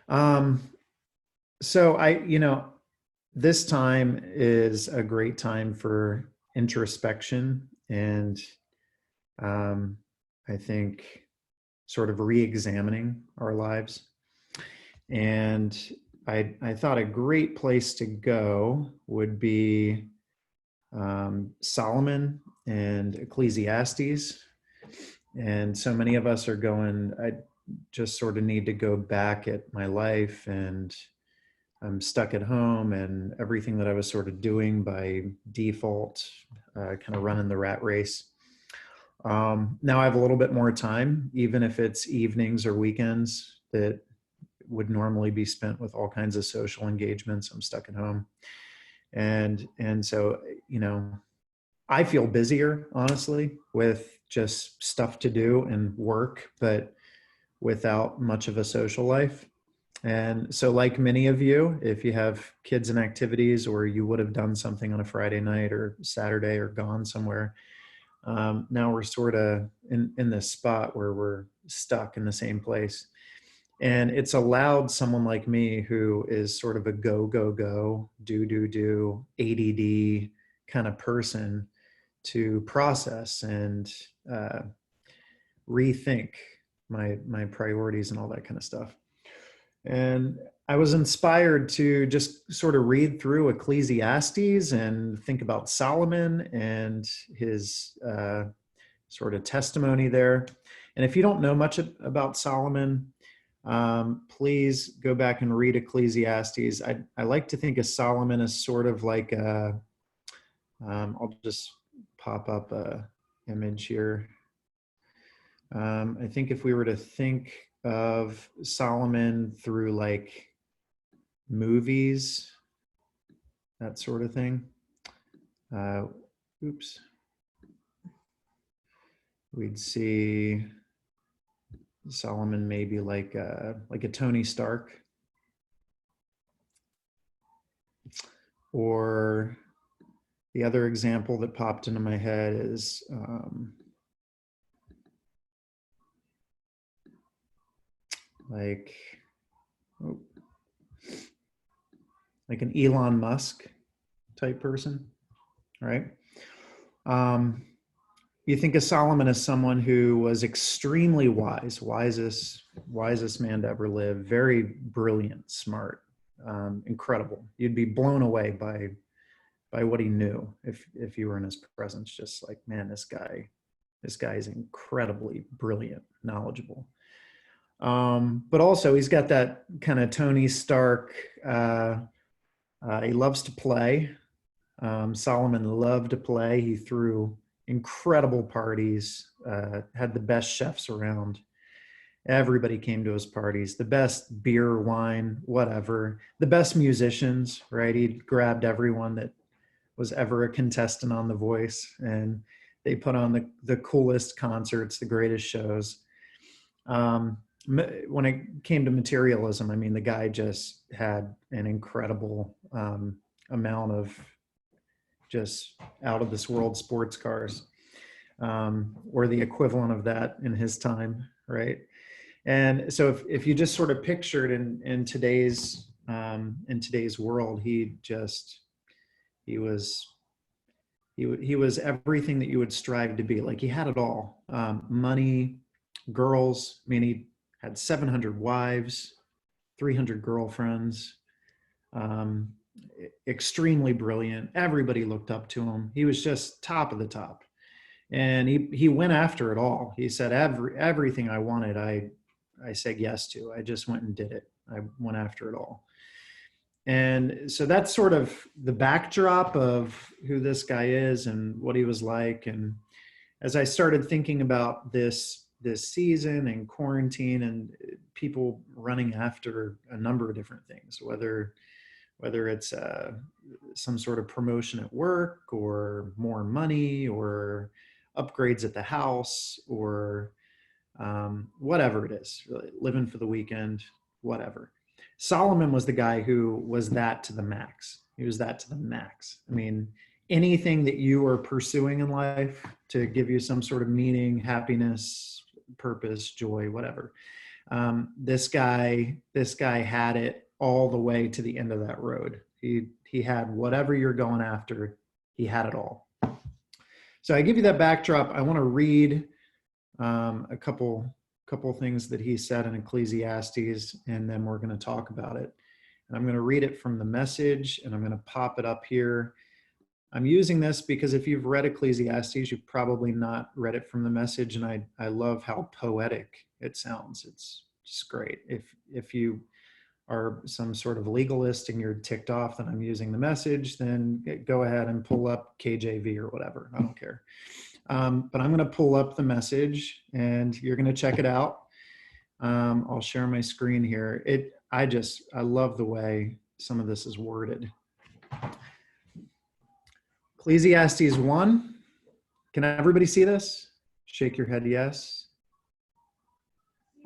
Um, so this time is a great time for introspection and um, I think sort of re-examining our lives. And I thought a great place to go would be Solomon and Ecclesiastes. And so many of us are going, I just sort of need to go back at my life, and I'm stuck at home, and everything that I was sort of doing by default, kind of running the rat race. Now I have a little bit more time, even if it's evenings or weekends that would normally be spent with all kinds of social engagements. I'm stuck at home. And so, I feel busier, honestly, with just stuff to do and work, but without much of a social life. And so, like many of you, if you have kids and activities, or you would have done something on a Friday night or Saturday or gone somewhere, now we're sort of in this spot where we're stuck in the same place. And it's allowed someone like me, who is sort of a go, go, go, do, ADD kind of person, to process and uh, rethink my priorities and all that kind of stuff. And I was inspired to just sort of read through Ecclesiastes and think about Solomon and his sort of testimony there. And if you don't know much about Solomon, please go back and read Ecclesiastes. I like to think of Solomon as sort of like I'll just pop up a image here. I think if we were to think of Solomon through like movies, that sort of thing. Uh, oops. We'd see Solomon maybe like a Tony Stark, or the other example that popped into my head is like oh, like an Elon Musk type person, right? You think of Solomon as someone who was extremely wise, wisest man to ever live, very brilliant, smart, incredible. You'd be blown away by what he knew if you were in his presence. Just like, man, this guy is incredibly brilliant, knowledgeable. But also, he's got that kind of Tony Stark. He loves to play. Solomon loved to play. He threw incredible parties, had the best chefs around. Everybody came to his parties, the best beer, wine, whatever, the best musicians, right? He grabbed everyone that was ever a contestant on The Voice, and they put on the coolest concerts, the greatest shows. When it came to materialism, I mean, the guy just had an incredible amount of just out of this world sports cars, or the equivalent of that in his time, right? And so if you just sort of pictured in today's world, he was he was everything that you would strive to be. Like, he had it all: money, girls. I mean, he had 700 wives, 300 girlfriends. Um, Extremely brilliant. Everybody looked up to him. He was just top of the top, and he went after it all. He said, everything I wanted, I said yes to. I just went and did it. I went after it all. And so that's sort of the backdrop of who this guy is and what he was like. And as I started thinking about this season and quarantine and people running after a number of different things, whether it's some sort of promotion at work, or more money, or upgrades at the house, or whatever it is, living for the weekend, whatever. Solomon was the guy who was that to the max. He was that to the max. I mean, anything that you are pursuing in life to give you some sort of meaning, happiness, purpose, joy, whatever. This guy had it all the way to the end of that road. He had whatever you're going after. He had it all. So I give you that backdrop. I want to read a couple things that he said in Ecclesiastes, and then we're going to talk about it. And I'm going to read it from the Message, and I'm going to pop it up here. I'm using this because if you've read Ecclesiastes, you've probably not read it from the Message, and I love how poetic it sounds. It's just great. If you are some sort of legalist and you're ticked off that I'm using the Message, then go ahead and pull up KJV or whatever. I don't care. But I'm going to pull up the Message, and you're going to check it out. I'll share my screen here. I love the way some of this is worded. Ecclesiastes 1. Can everybody see this? Shake your head yes.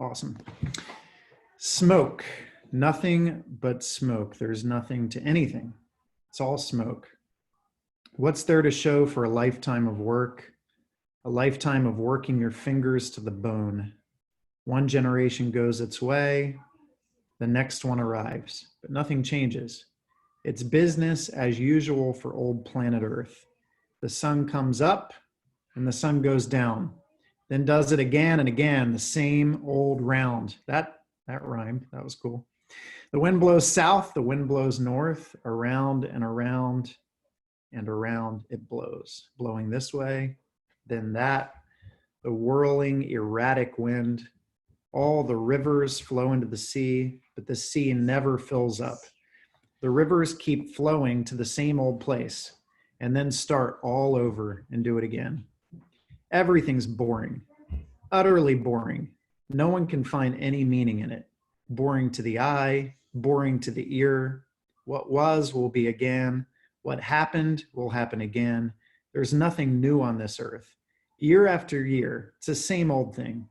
Awesome. Smoke. Nothing but smoke. There's nothing to anything. It's all smoke. What's there to show for a lifetime of work? A lifetime of working your fingers to the bone. One generation goes its way, the next one arrives, but nothing changes. It's business as usual for old planet Earth. The sun comes up and the sun goes down, then does it again and again, the same old round. That rhymed. That was cool. The wind blows south, the wind blows north, around and around and around it blows, blowing this way, then that, the whirling, erratic wind. All the rivers flow into the sea, but the sea never fills up. The rivers keep flowing to the same old place and then start all over and do it again. Everything's boring, utterly boring. No one can find any meaning in it. Boring to the eye, boring to the ear. What was will be again. What happened will happen again. There's nothing new on this earth. Year after year, it's the same old thing.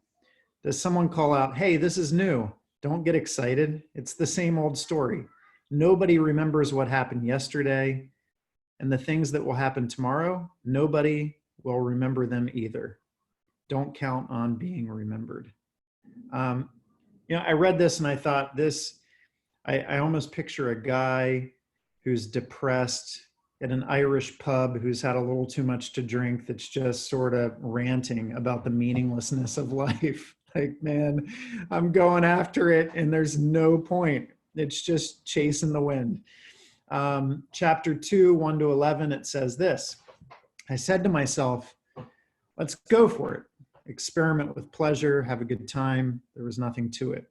Does someone call out, hey, this is new? Don't get excited. It's the same old story. Nobody remembers what happened yesterday, and the things that will happen tomorrow, nobody will remember them either. Don't count on being remembered. I read this and I thought I almost picture a guy who's depressed at an Irish pub who's had a little too much to drink that's just sort of ranting about the meaninglessness of life. Like, man, I'm going after it and there's no point. It's just chasing the wind. Chapter 2, 1 to 11, it says this. I said to myself, let's go for it. Experiment with pleasure, have a good time. There was nothing to it.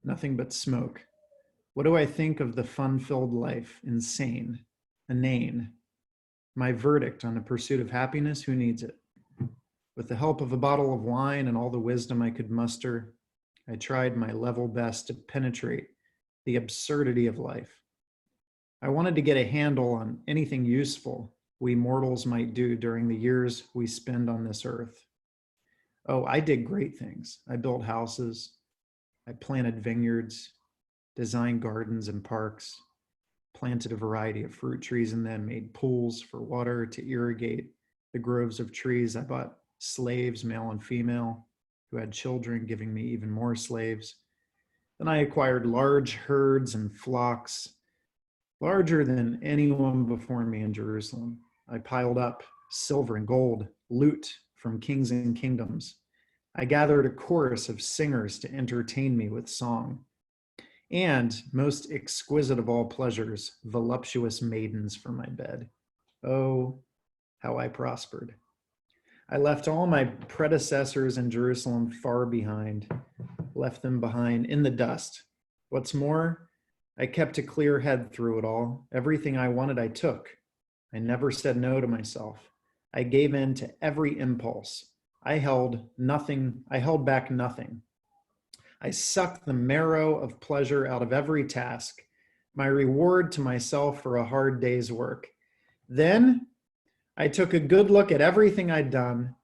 Nothing but smoke. What do I think of the fun-filled life? Insane, inane. My verdict on the pursuit of happiness, who needs it? With the help of a bottle of wine and all the wisdom I could muster, I tried my level best to penetrate the absurdity of life. I wanted to get a handle on anything useful we mortals might do during the years we spend on this earth. Oh, I did great things. I built houses. I planted vineyards, designed gardens and parks, planted a variety of fruit trees in them, made pools for water to irrigate the groves of trees. I bought slaves, male and female, who had children, giving me even more slaves. Then I acquired large herds and flocks, larger than anyone before me in Jerusalem. I piled up silver and gold, loot from kings and kingdoms. I gathered a chorus of singers to entertain me with song. And, most exquisite of all pleasures, voluptuous maidens for my bed. Oh, how I prospered. I left all my predecessors in Jerusalem far behind, left them behind in the dust. What's more, I kept a clear head through it all. Everything I wanted, I took. I never said no to myself. I gave in to every impulse. I held back nothing. I sucked the marrow of pleasure out of every task, my reward to myself for a hard day's work. Then I took a good look at everything I'd done,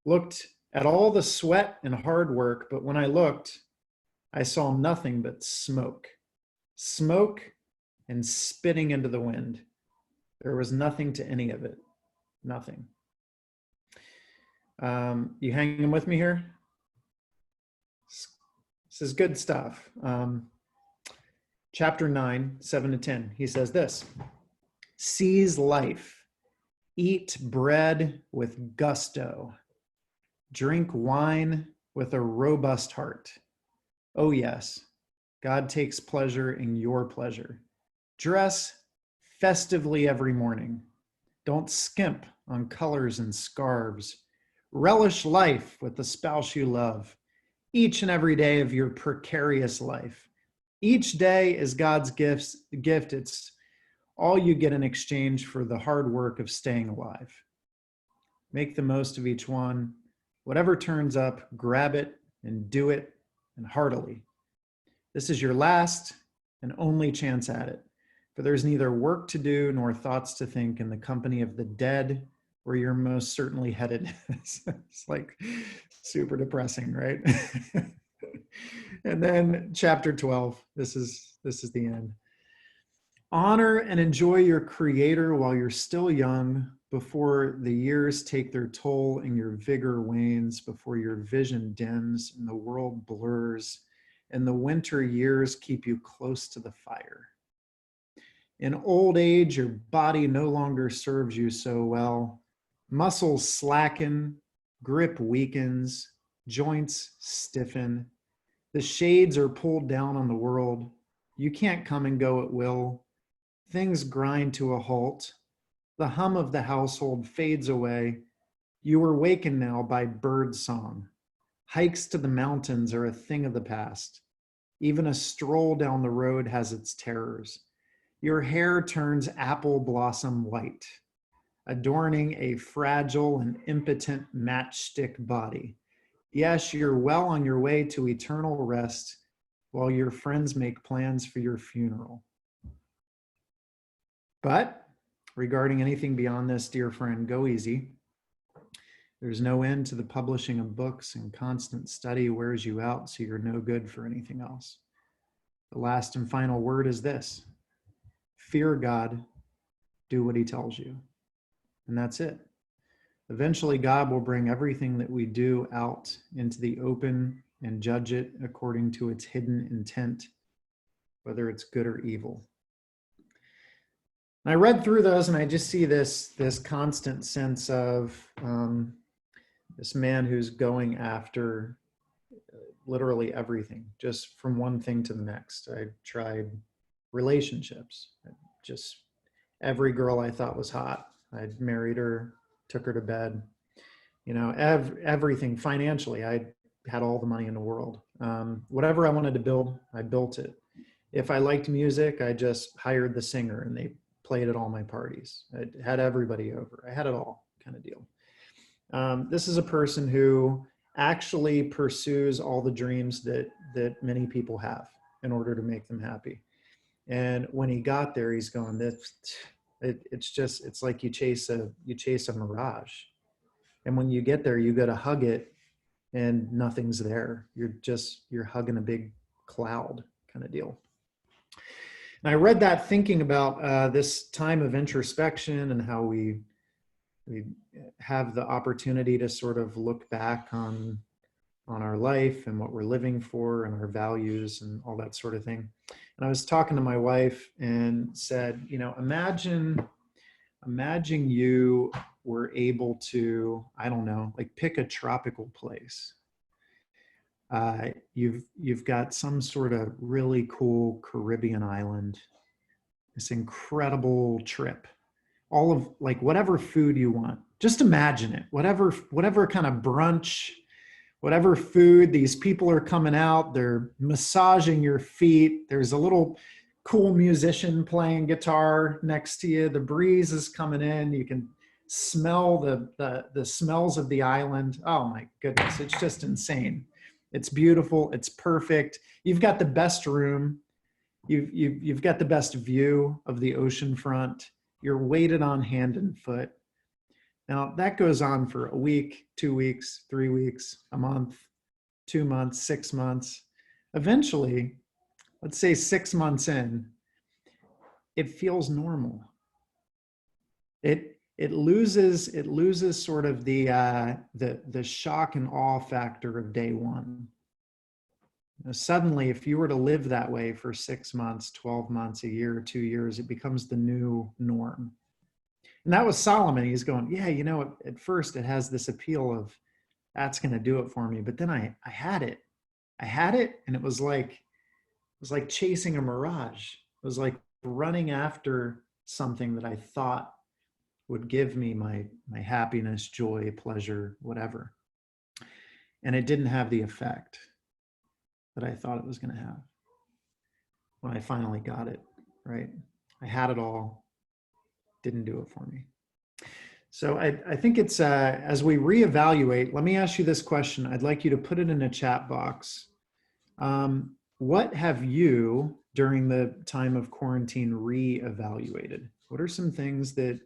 looked at all the sweat and hard work, but when I looked, I saw nothing but smoke. Smoke and spitting into the wind. There was nothing to any of it. Nothing. You hanging with me here? This is good stuff. Chapter 9, 7 to 10. He says this: seize life, eat bread with gusto, drink wine with a robust heart. Oh, yes, God takes pleasure in your pleasure. Dress festively every morning. Don't skimp on colors and scarves. Relish life with the spouse you love, each and every day of your precarious life. Each day is God's gift. It's all you get in exchange for the hard work of staying alive. Make the most of each one. Whatever turns up, grab it and do it, and heartily. This is your last and only chance at it, for there's neither work to do nor thoughts to think in the company of the dead, where you're most certainly headed. It's like super depressing, right? And then chapter 12, this is the end. Honor and enjoy your creator while you're still young, before the years take their toll and your vigor wanes, before your vision dims and the world blurs and the winter years keep you close to the fire. In old age, your body no longer serves you so well. Muscles slacken, grip weakens, joints stiffen. The shades are pulled down on the world. You can't come and go at will. Things grind to a halt. The hum of the household fades away. You are wakened now by bird song. Hikes to the mountains are a thing of the past. Even a stroll down the road has its terrors. Your hair turns apple blossom white, adorning a fragile and impotent matchstick body. Yes, you're well on your way to eternal rest while your friends make plans for your funeral. But regarding anything beyond this, dear friend, go easy. There's no end to the publishing of books, and constant study wears you out, so you're no good for anything else. The last and final word is this: fear God, do what he tells you. And that's it. Eventually, God will bring everything that we do out into the open and judge it according to its hidden intent, whether it's good or evil. And I read through those and I just see this constant sense of this man who's going after literally everything, just from one thing to the next. I tried relationships. Just every girl I thought was hot, I married her, took her to bed. You know, everything financially. I had all the money in the world. Whatever I wanted to build, I built it. If I liked music, I just hired the singer and they played at all my parties. I had everybody over. I had it all, kind of deal. This is a person who actually pursues all the dreams that many people have in order to make them happy. And when he got there, he's going, it's like you chase a mirage. And when you get there, you got to hug it and nothing's there. You're hugging a big cloud kind of deal. And I read that thinking about this time of introspection and how we have the opportunity to sort of look back on our life and what we're living for and our values and all that sort of thing. And I was talking to my wife and said, you know, imagine you were able to, I don't know, like pick a tropical place. You've got some sort of really cool Caribbean island, this incredible trip, all of like whatever food you want. Just imagine it, whatever kind of brunch, whatever food, these people are coming out, they're massaging your feet. There's a little cool musician playing guitar next to you. The breeze is coming in. You can smell the smells of the island. Oh my goodness, it's just insane. It's beautiful. It's perfect. You've got the best room. You've got the best view of the ocean front. You're weighted on hand and foot. Now that goes on for a week, 2 weeks, 3 weeks, a month, 2 months, 6 months. Eventually, let's say 6 months in, it feels normal. It loses sort of the shock and awe factor of day one. Suddenly, if you were to live that way for 6 months, 12 months, a year, 2 years, it becomes the new norm. And that was Solomon. He's going, yeah, at first it has this appeal of that's going to do it for me. But then I had it. I had it, and it was like chasing a mirage. It was like running after something that I thought would give me my happiness, joy, pleasure, whatever. And it didn't have the effect that I thought it was going to have when I finally got it, right? I had it all, didn't do it for me. So I think it's, as we reevaluate, let me ask you this question. I'd like you to put it in a chat box. What have you, during the time of quarantine, reevaluated? What are some things that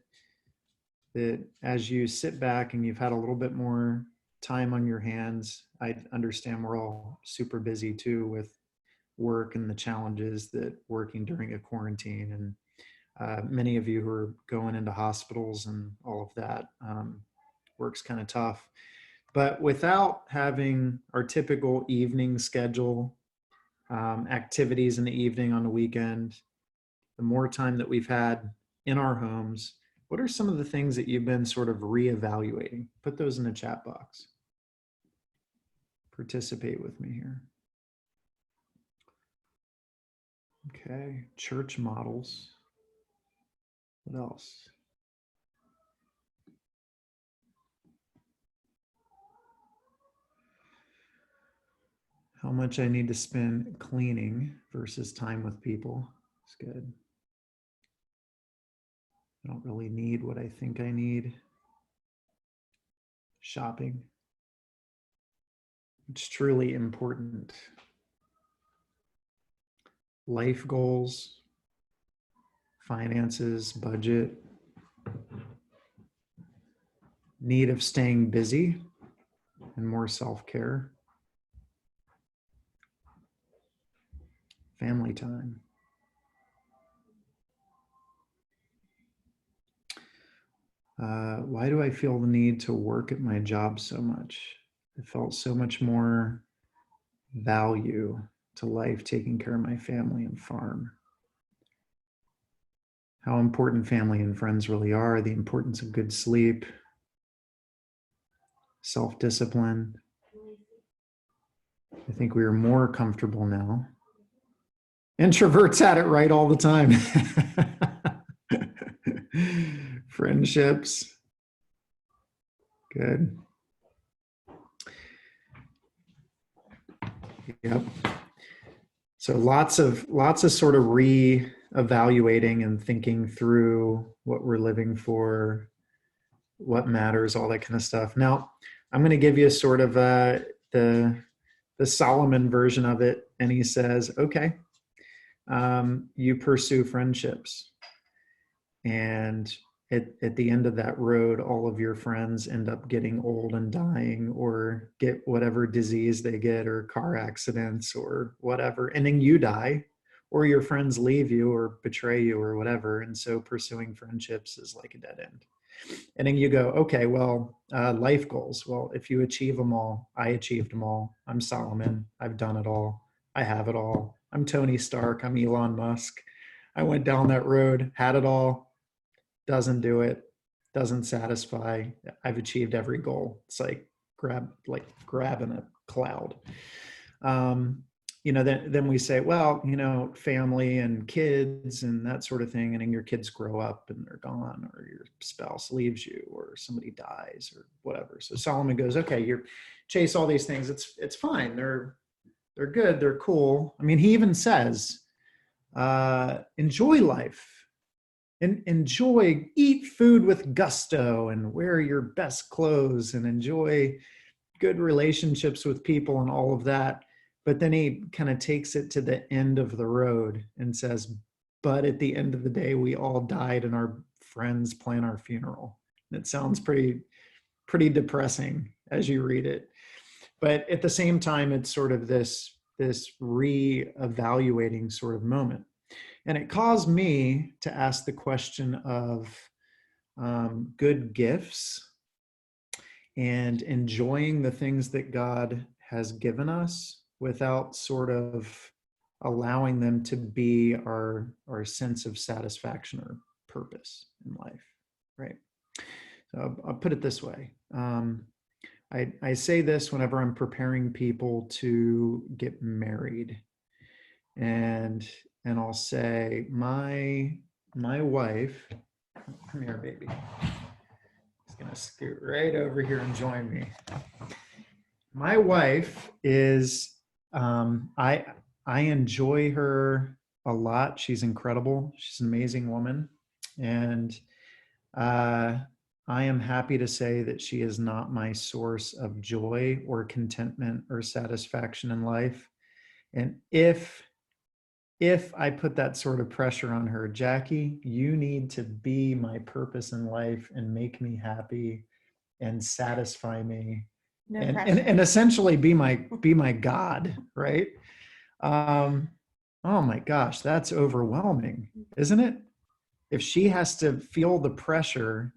as you sit back and you've had a little bit more time on your hands, I understand we're all super busy too with work and the challenges that working during a quarantine, and many of you who are going into hospitals and all of that, work's kind of tough. But without having our typical evening schedule, activities in the evening on the weekend, the more time that we've had in our homes, what are some of the things that you've been sort of reevaluating? Put those in the chat box. Participate with me here. Okay, church models. What else? How much I need to spend cleaning versus time with people. It's good. I don't really need what I think I need. Shopping. It's truly important. Life goals, finances, budget, need of staying busy and more self-care, family time. Why do I feel the need to work at my job so much? I felt so much more value to life taking care of my family and farm. How important family and friends really are, the importance of good sleep, self-discipline. I think we are more comfortable now. Introverts at it right all the time. Friendships. Good. Yep. So lots of sort of re-evaluating and thinking through what we're living for, what matters, all that kind of stuff. Now, I'm going to give you sort of the Solomon version of it, and he says, okay, you pursue friendships, and at the end of that road, all of your friends end up getting old and dying, or get whatever disease they get, or car accidents or whatever, and then you die, or your friends leave you or betray you or whatever. And so pursuing friendships is like a dead end. And then you go, okay, well, life goals. Well, if you achieve them all, I achieved them all. I'm Solomon. I've done it all. I have it all. I'm Tony Stark. I'm Elon Musk. I went down that road, had it all. Doesn't do it. Doesn't satisfy. I've achieved every goal. It's like grabbing a cloud. Then we say, well, family and kids and that sort of thing. And then your kids grow up and they're gone, or your spouse leaves you, or somebody dies, or whatever. So Solomon goes, okay, you chase all these things. It's fine. They're good. They're cool. I mean, he even says, enjoy life. And eat food with gusto, and wear your best clothes, and enjoy good relationships with people and all of that. But then he kind of takes it to the end of the road and says, but at the end of the day, we all died and our friends plan our funeral. And it sounds pretty depressing as you read it. But at the same time, it's sort of this re-evaluating sort of moment. And it caused me to ask the question of good gifts and enjoying the things that God has given us without sort of allowing them to be our sense of satisfaction or purpose in life, right? So I'll put it this way. I say this whenever I'm preparing people to get married, and I'll say my wife, come here, baby. She's gonna scoot right over here and join me. My wife is I enjoy her a lot. She's incredible. She's an amazing woman, and I am happy to say that she is not my source of joy or contentment or satisfaction in life. And if I put that sort of pressure on her, Jackie, you need to be my purpose in life and make me happy and satisfy me, No and pressure. and essentially be my God, right? Oh my gosh, that's overwhelming, isn't it? If she has to feel the pressure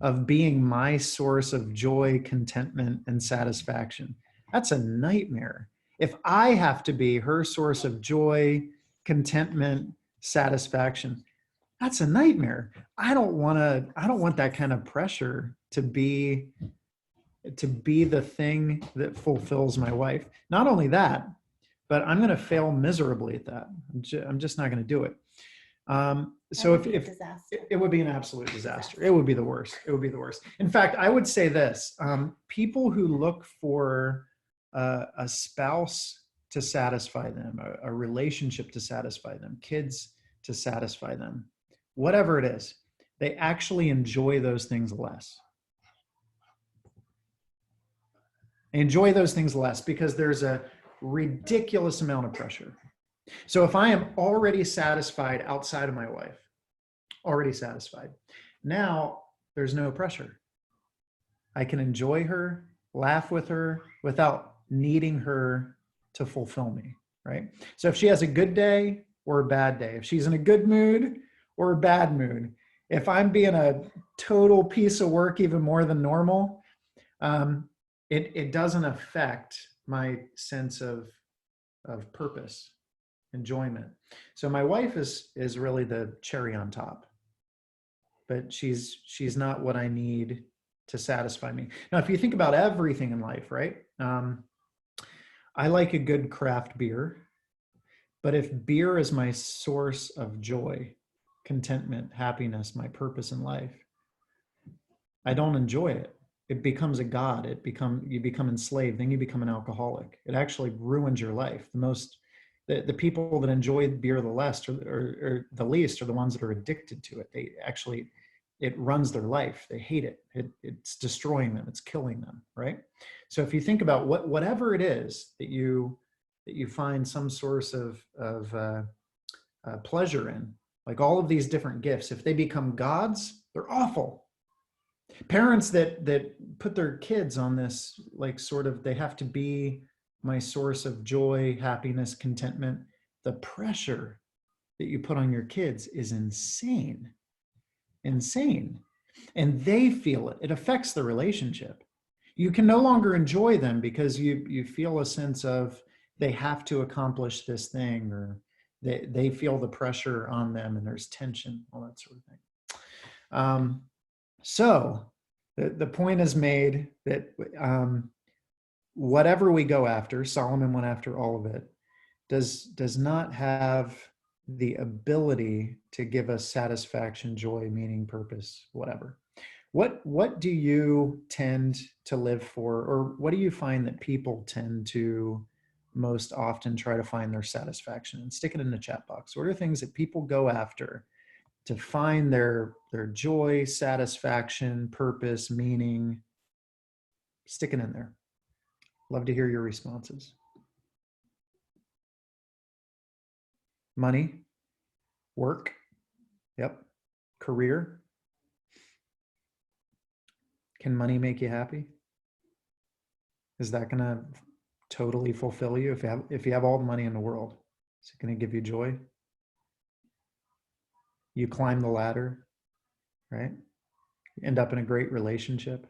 of being my source of joy, contentment, and satisfaction, that's a nightmare. If I have to be her source of joy, contentment, satisfaction, that's a nightmare. I don't want that kind of pressure to be the thing that fulfills my wife. Not only that, but I'm going to fail miserably at that. I'm just not going to do it. So if it would be an absolute disaster, it would be the worst. It would be the worst. In fact, I would say this: people who look for a spouse to satisfy them, a relationship to satisfy them, kids to satisfy them, whatever it is, they actually enjoy those things less. They enjoy those things less because there's a ridiculous amount of pressure. So if I am already satisfied outside of my wife, already satisfied, now there's no pressure. I can enjoy her, laugh with her without needing her to fulfill me, right? So if she has a good day or a bad day, if she's in a good mood or a bad mood, if I'm being a total piece of work even more than normal, it doesn't affect my sense of purpose, enjoyment. So my wife is really the cherry on top, but she's not what I need to satisfy me. Now, if you think about everything in life, right? I like a good craft beer, but if beer is my source of joy, contentment, happiness, my purpose in life, I don't enjoy it. It becomes a god. You become enslaved. Then you become an alcoholic. It actually ruins your life. The people that enjoy beer the least or the least are the ones that are addicted to it. It runs their life. They hate it. It's destroying them. It's killing them, right? So if you think about whatever it is that you find some source of pleasure in, like all of these different gifts, if they become gods, they're awful. Parents that put their kids on this, like sort of, they have to be my source of joy, happiness, contentment. The pressure that you put on your kids is insane. And they feel it. It affects the relationship. You can no longer enjoy them because you feel a sense of they have to accomplish this thing, or they feel the pressure on them, and there's tension, all that sort of thing. So the point is made that whatever we go after, Solomon went after all of it, does not have the ability to give us satisfaction, joy, meaning, purpose, whatever. What do you tend to live for, or what do you find that people tend to most often try to find their satisfaction? And stick it in the chat box. What are things that people go after to find their joy, satisfaction, purpose, meaning? Stick it in there. Love to hear your responses. Money, work, yep. Career. Can money make you happy? Is that going to totally fulfill you? If you have all the money in the world, is it going to give you joy? You climb the ladder, right? You end up in a great relationship.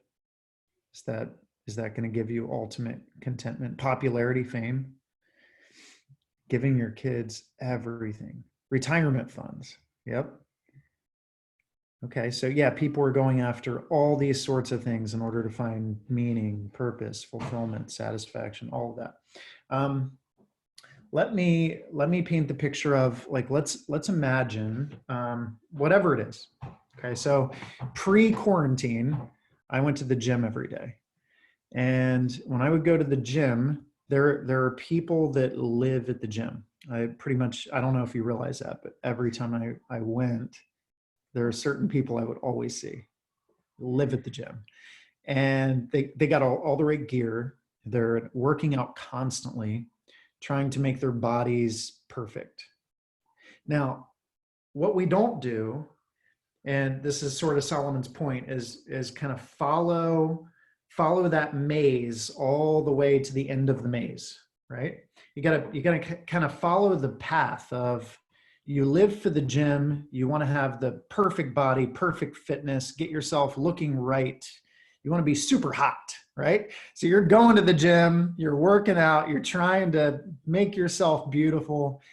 Is that going to give you ultimate contentment? Popularity, fame? giving your kids everything. Retirement funds. Yep. Okay, so yeah, people are going after all these sorts of things in order to find meaning, purpose, fulfillment, satisfaction, all of that. Let me paint the picture of, like, let's imagine whatever it is. Okay, so pre-quarantine, I went to the gym every day, and when I would go to the gym, there are people that live at the gym. I don't know if you realize that, but every time I went, there are certain people I would always see live at the gym, and they got all the right gear. They're working out constantly, trying to make their bodies perfect. Now, what we don't do, and this is sort of Solomon's point, is kind of follow that maze all the way to the end of the maze, right? You gotta kind of follow the path of, you live for the gym, you want to have the perfect body, perfect fitness, get yourself looking right. You want to be super hot, right? So you're going to the gym, you're working out, you're trying to make yourself beautiful.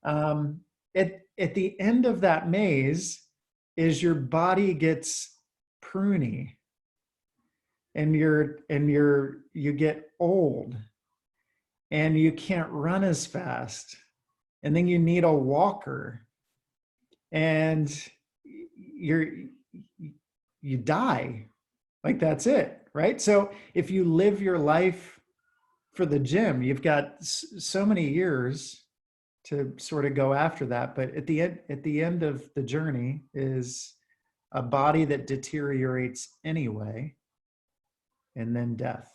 At the end of that maze is your body gets pruny, and you get old, and you can't run as fast, and then you need a walker, and you die. Like, that's it, right? So if you live your life for the gym, you've got so many years to sort of go after that, but at the end of the journey is a body that deteriorates anyway, and then death,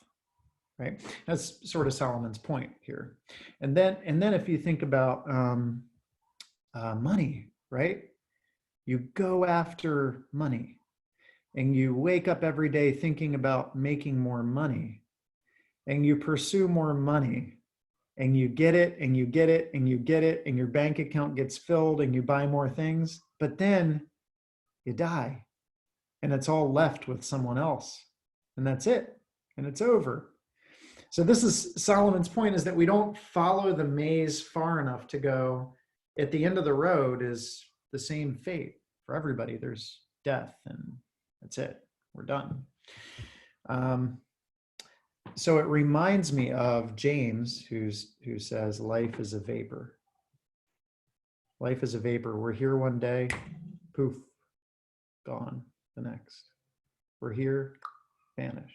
right? That's sort of Solomon's point here. And then if you think about money, right? You go after money, and you wake up every day thinking about making more money, and you pursue more money, and you get it, and you get it, and you get it, and your bank account gets filled, and you buy more things, but then you die, and it's all left with someone else, and that's it, and it's over. So this is Solomon's point, is that we don't follow the maze far enough to go, at the end of the road is the same fate for everybody. There's death, and that's it. We're done. So it reminds me of James, who says life is a vapor. Life is a vapor. We're here one day, poof, gone the next. We're here, vanish.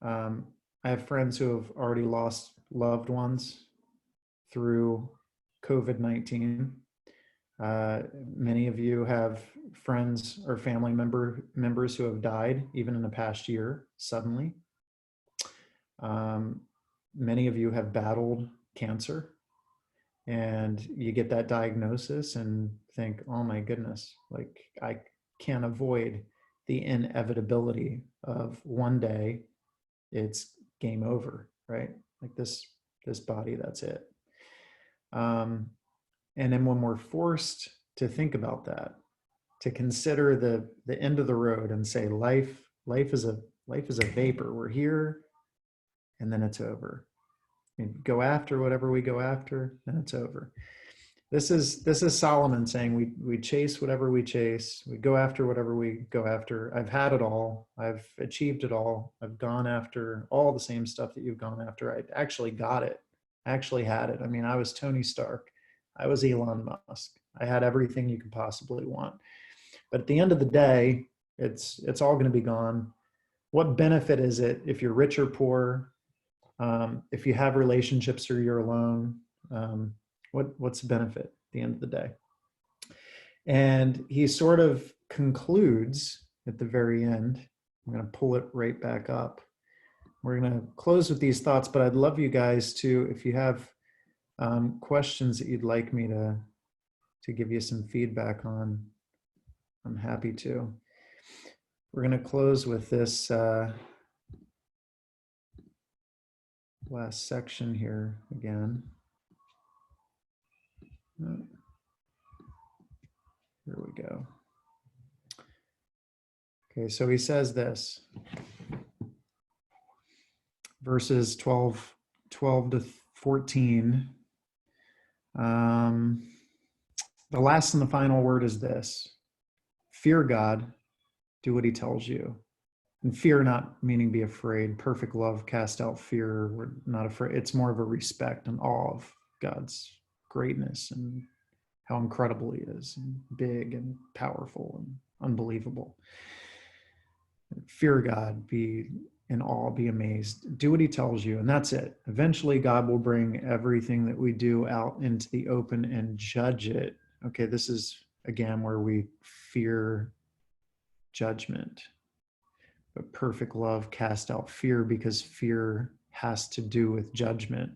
I have friends who have already lost loved ones through COVID-19. Many of you have friends or family members who have died even in the past year suddenly. Many of you have battled cancer, and you get that diagnosis and think, oh my goodness, like, I can't avoid the inevitability of one day it's game over, right? Like, this body, that's it. And then when we're forced to think about that, to consider the end of the road and say, life is a vapor. We're here, and then it's over. We go after whatever we go after, then it's over. This is Solomon saying we chase whatever we chase. We go after whatever we go after. I've had it all. I've achieved it all. I've gone after all the same stuff that you've gone after. I actually got it. I actually had it. I mean, I was Tony Stark. I was Elon Musk. I had everything you could possibly want. But at the end of the day, it's all going to be gone. What benefit is it if you're rich or poor? If you have relationships or you're alone? What's the benefit at the end of the day? And he sort of concludes at the very end. I'm going to pull it right back up. We're going to close with these thoughts, but I'd love you guys to, if you have questions that you'd like me to give you some feedback on, I'm happy to. We're going to close with this last section here again. Here we go. Okay, so he says this, verses 12 to 14. The last and the final word is this: fear God, do what he tells you. And fear not meaning be afraid. Perfect love cast out fear. We're not afraid. It's more of a respect and awe of God's greatness and how incredible he is, and big and powerful and unbelievable. Fear God, be in awe, be amazed, do what he tells you, and that's it. Eventually God will bring everything that we do out into the open and judge it. Okay, this is again where we fear judgment. But perfect love casts out fear, because fear has to do with judgment.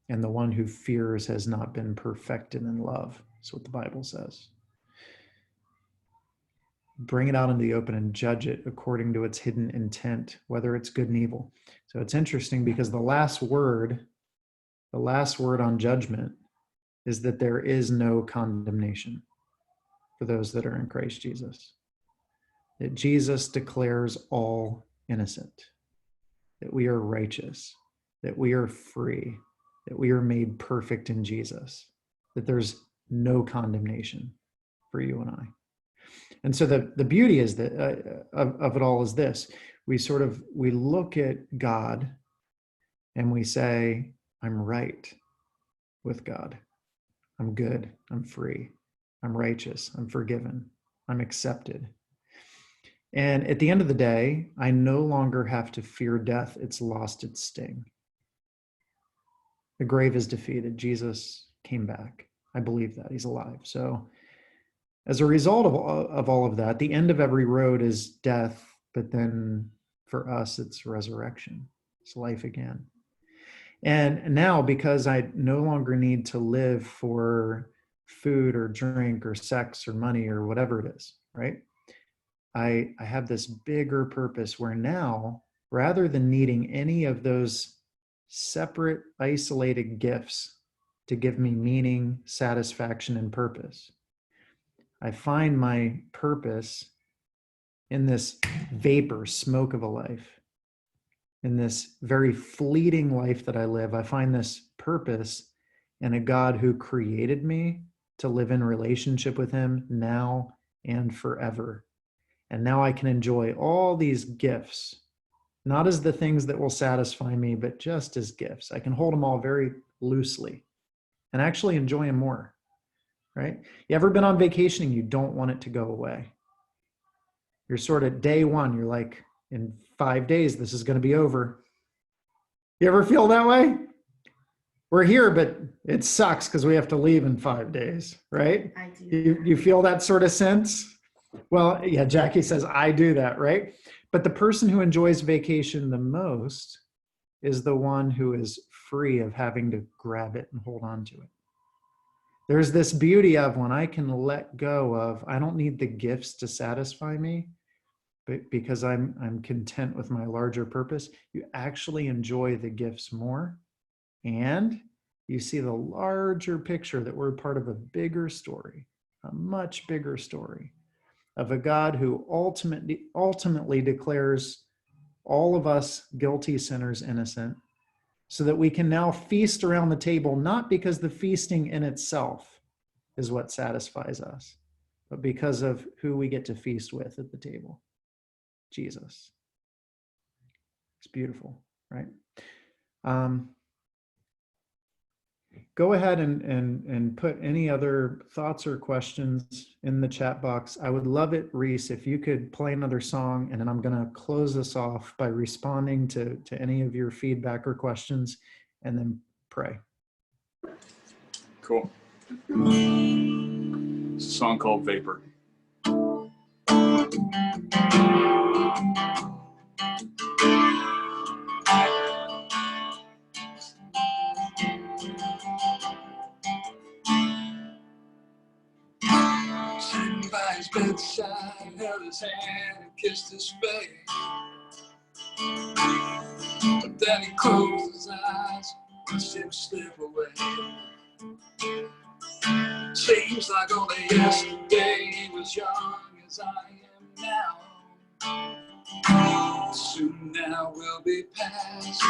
And the one who fears has not been perfected in love. That's what the Bible says. Bring it out into the open and judge it according to its hidden intent, whether it's good and evil. So it's interesting because the last word on judgment is that there is no condemnation for those that are in Christ Jesus. That Jesus declares all innocent, that we are righteous, that we are free, that we are made perfect in Jesus, that there's no condemnation for you and I. And so the beauty is that of it all is this: we look at God and we say, I'm right with God. I'm good. I'm free. I'm righteous. I'm forgiven. I'm accepted. And at the end of the day, I no longer have to fear death. It's lost its sting. The grave is defeated. Jesus came back. I believe that. He's alive. So as a result of all of that, the end of every road is death, but then for us, it's resurrection. It's life again. And now, because I no longer need to live for food or drink or sex or money or whatever it is, right? I have this bigger purpose where now, rather than needing any of those separate, isolated gifts to give me meaning, satisfaction, and purpose, I find my purpose in this vapor, smoke of a life, in this very fleeting life that I live. I find this purpose in a God who created me to live in relationship with him now and forever. And now I can enjoy all these gifts, not as the things that will satisfy me, but just as gifts. I can hold them all very loosely and actually enjoy them more, right? You ever been on vacation and you don't want it to go away? You're sort of day one, you're like, in 5 days, this is going to be over. You ever feel that way? We're here, but it sucks because we have to leave in 5 days, right? I do. You feel that sort of sense? Well, yeah, Jackie says, I do that, right? But the person who enjoys vacation the most is the one who is free of having to grab it and hold on to it. There's this beauty of when I can let go of, I don't need the gifts to satisfy me, but because I'm content with my larger purpose, you actually enjoy the gifts more. And you see the larger picture that we're part of a bigger story, a much bigger story of a God who ultimately declares all of us guilty sinners innocent, so that we can now feast around the table, not because the feasting in itself is what satisfies us, but because of who we get to feast with at the table, Jesus. It's beautiful, right? Go ahead and put any other thoughts or questions in the chat box. I would love it, Reese, if you could play another song, and then I'm going to close this off by responding to any of your feedback or questions, and then pray. Cool. It's a song called Vapor. Sitting by his bedside, held his hand and kissed his face. But then he closed his eyes, watched him slip away. Seems like only yesterday he was young as I am now. soon now will be past.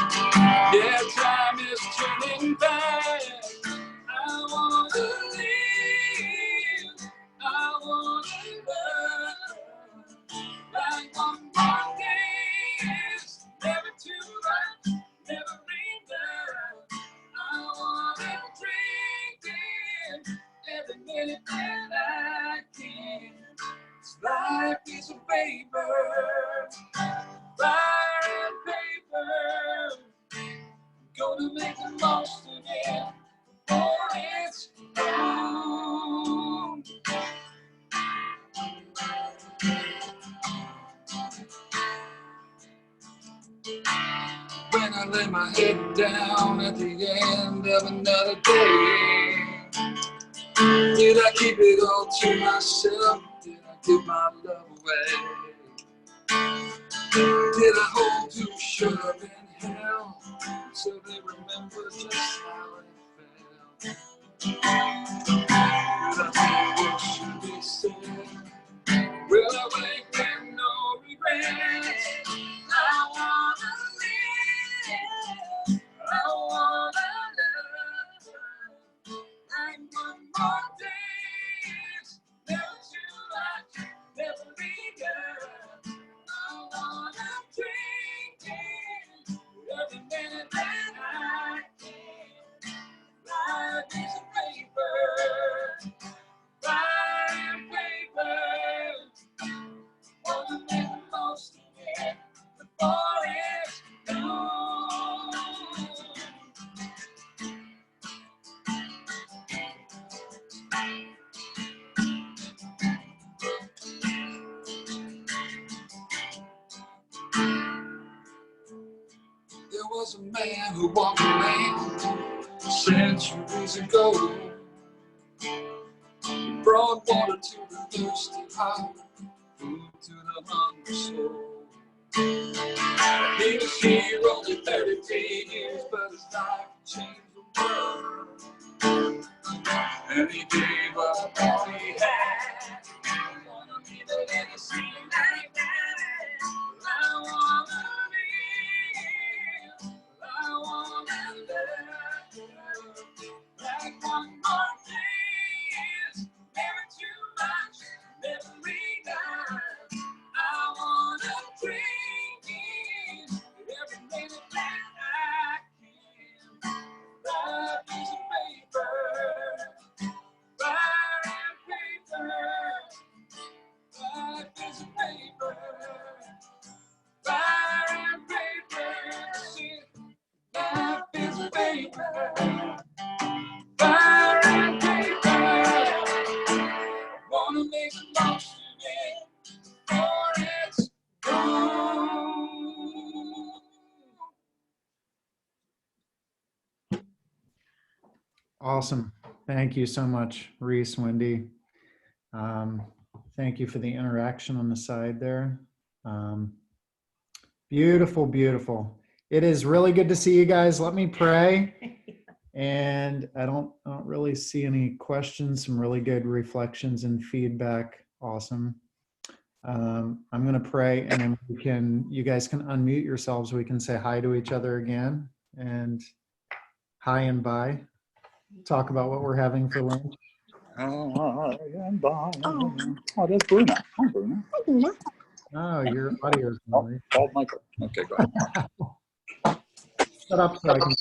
Yeah, time is turning fast. I wanna live, I wanna love, like one more day is never too much, never enough. I wanna drink it every minute that I can. Life is a paper, fire and paper. Gonna make the most of it before it's gone. When I lay my head down at the end of another day, did I keep it all to myself? Did I give my love away? Did I hold too short in hell so they remember just how it felt? Did I say what should be said? Will I wake with no regrets? I wanna live, I wanna love, like one more day is never too much, never enough. I wanna drink it every minute that I can. Life is a paper, fire and paper. Wanna make the most of it before it's gone. There was a man who walked the land centuries ago. He brought water to the thirsty heart, food to the hungry soul. He was here only 33 years, but his life changed the world. And he gave up all he had. I wanna be the legacy like that. I wanna live, I wanna love, like one more day is never too much, never enough. I wanna drink it every minute that I can. Life is a paper, fire and paper. Life is a paper, fire and paper. See, life is a paper, fire and paper. Wanna make the most of it before it's gone. Awesome. Thank you so much, Reese, Wendy. Thank you for the interaction on the side there. Beautiful, beautiful. It is really good to see you guys. Let me pray. And I don't really see any questions, some really good reflections and feedback. Awesome. I'm going to pray, and then you guys can unmute yourselves. We can say hi to each other again, and hi and bye. Talk about what we're having for lunch. Hi and bye. Oh, there's Bruno. Hi, Bruno. Hi, Bruno. Oh, your audio is Oh, noise. Michael. Okay, go ahead. Shut up so I can.